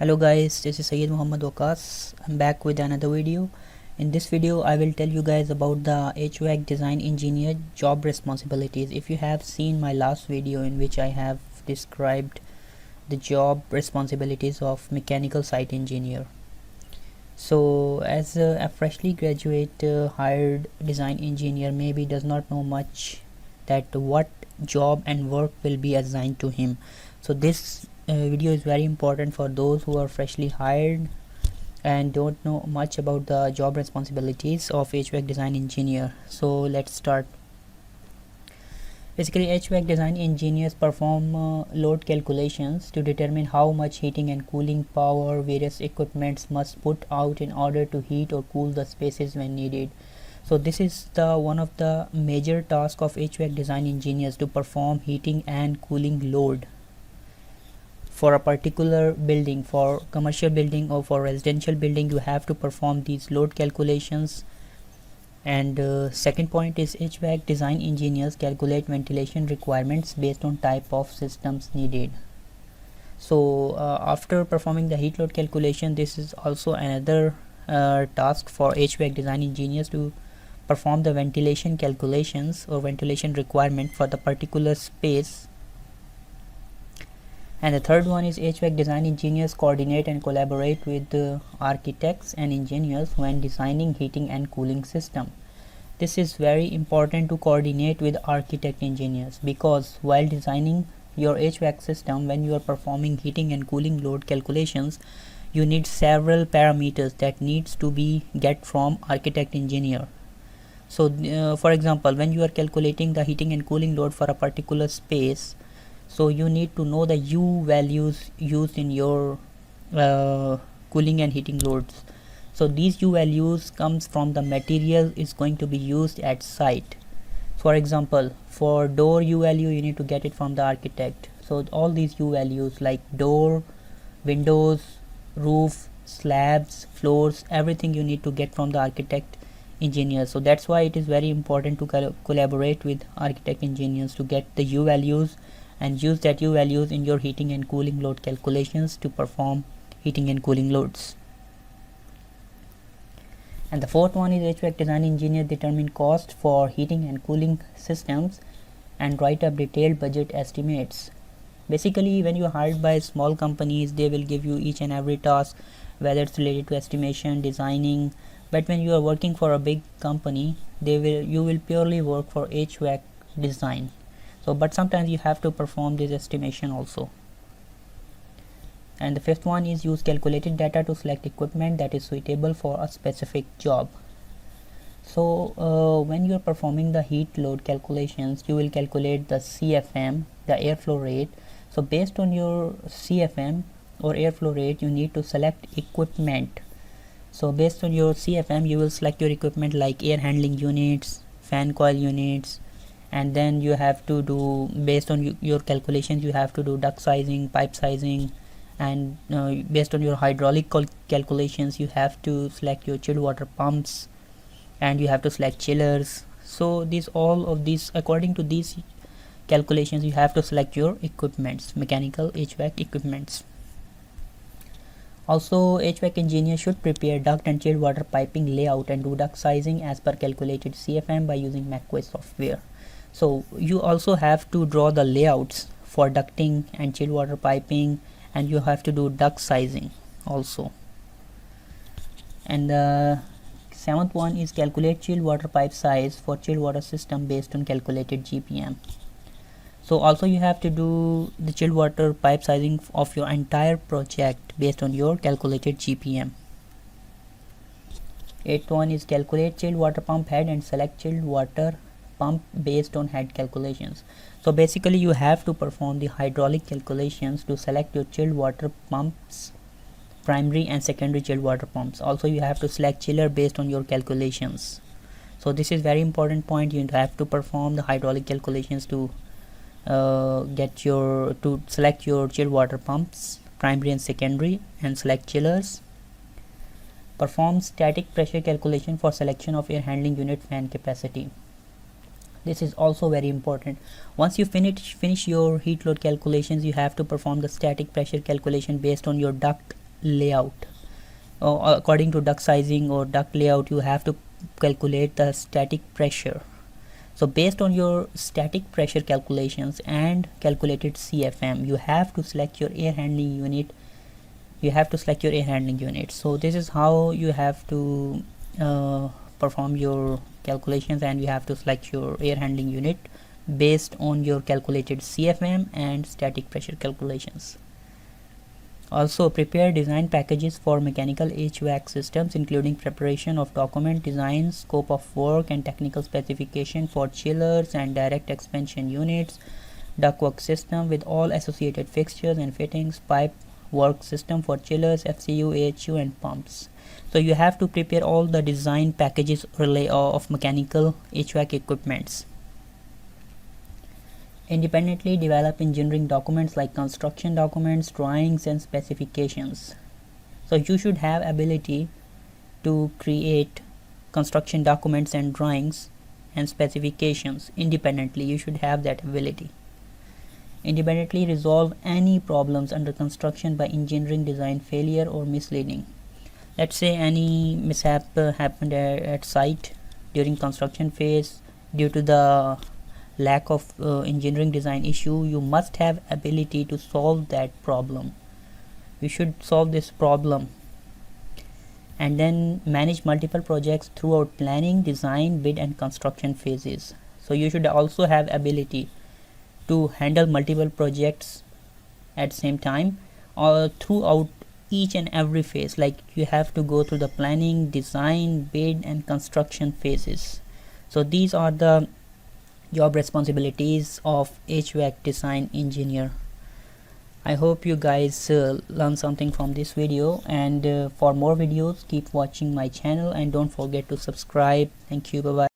Hello guys, this is Syed Muhammad Waqas. I'm back with another video. In this video I will tell you guys about the HVAC design engineer job responsibilities. If you have seen my last video in which I have described the job responsibilities of mechanical site engineer. So as a freshly graduate hired design engineer maybe does not know much that what job and work will be assigned to him. So this video is very important for those who are freshly hired and don't know much about the job responsibilities of HVAC design engineer. So let's start. Basically, HVAC design engineers perform load calculations to determine how much heating and cooling power various equipments must put out in order to heat or cool the spaces when needed. So this is the one of the major tasks of HVAC design engineers, to perform heating and cooling load for a particular building. For commercial building or for residential building, you have to perform these load calculations. And second point is HVAC design engineers calculate ventilation requirements based on type of systems needed. So after performing the heat load calculation, this is also another task for HVAC design engineers, to perform the ventilation calculations or ventilation requirement for the particular space. And the third one is HVAC design engineers coordinate and collaborate with architects and engineers when designing heating and cooling system. This is very important, to coordinate with architect engineers, because while designing your HVAC system, when you are performing heating and cooling load calculations, you need several parameters that needs to be get from architect engineer. So for example, when you are calculating the heating and cooling load for a particular space, so you need to know the U values used in your cooling and heating loads. So these U values comes from the material is going to be used at site. For example, for door U value you need to get it from the architect. So all these U values like door, windows, roof, slabs, floors, everything you need to get from the architect engineer. So that's why it is very important to collaborate with architect engineers to get the U values and use that U values in your heating and cooling load calculations to perform heating and cooling loads. And the fourth one is HVAC design engineer determine cost for heating and cooling systems and write up detailed budget estimates. Basically, when you are hired by small companies, they will give you each and every task, whether it's related to estimation, designing. But when you are working for a big company, you will purely work for HVAC design. So but sometimes you have to perform this estimation also. And the fifth one is use calculated data to select equipment that is suitable for a specific job. So when you are performing the heat load calculations, you will calculate the CFM, the airflow rate. So based on your CFM or airflow rate, you need to select equipment. So based on your CFM, you will select your equipment like air handling units, fan coil units, and then you have to do, based on your calculations, you have to do duct sizing, pipe sizing, and based on your hydraulic calculations, you have to select your chilled water pumps, and you have to select chillers. So all of these, according to these calculations, you have to select your equipments, mechanical HVAC equipments. Also, HVAC engineer should prepare duct and chilled water piping layout and do duct sizing as per calculated CFM by using MacQuest software. So you also have to draw the layouts for ducting and chilled water piping, and you have to do duct sizing also. And the seventh one is calculate chilled water pipe size for chilled water system based on calculated GPM. So also you have to do the chilled water pipe sizing of your entire project based on your calculated GPM. Eighth one is calculate chilled water pump head and select chilled water pump based on head calculations. So basically you have to perform the hydraulic calculations to select your chilled water pumps, primary and secondary chilled water pumps. Also you have to select chiller based on your calculations. So this is very important point. You have to perform the hydraulic calculations to select your chilled water pumps, primary and secondary, and select chillers. Perform static pressure calculation for selection of air handling unit fan capacity. This is also very important. Once you finish your heat load calculations, you have to perform the static pressure calculation based on your duct layout. According to duct sizing or duct layout, you have to calculate the static pressure. So based on your static pressure calculations and calculated CFM, you have to select your air handling unit. So this is how you have to perform your calculations, and you have to select your air handling unit based on your calculated CFM and static pressure calculations. Also, prepare design packages for mechanical HVAC systems, including preparation of document design, scope of work, and technical specification for chillers and direct expansion units, ductwork system with all associated fixtures and fittings, pipe work system for chillers, FCU, AHU, and pumps. So you have to prepare all the design packages of mechanical HVAC equipments. Independently develop engineering documents like construction documents, drawings, and specifications. So you should have ability to create construction documents and drawings and specifications independently. You should have that ability. Independently resolve any problems under construction by engineering design failure or misleading. Let's say any mishap happened at site during construction phase due to the lack of engineering design issue. You must have ability to solve that problem. You should solve this problem, and then manage multiple projects throughout planning, design, bid, and construction phases. So you should also have ability to handle multiple projects at same time or throughout each and every phase. Like you have to go through the planning, design, bid, and construction phases. So these are the job responsibilities of HVAC design engineer. I hope you guys learn something from this video, and for more videos keep watching my channel and don't forget to subscribe. Thank you. Bye bye.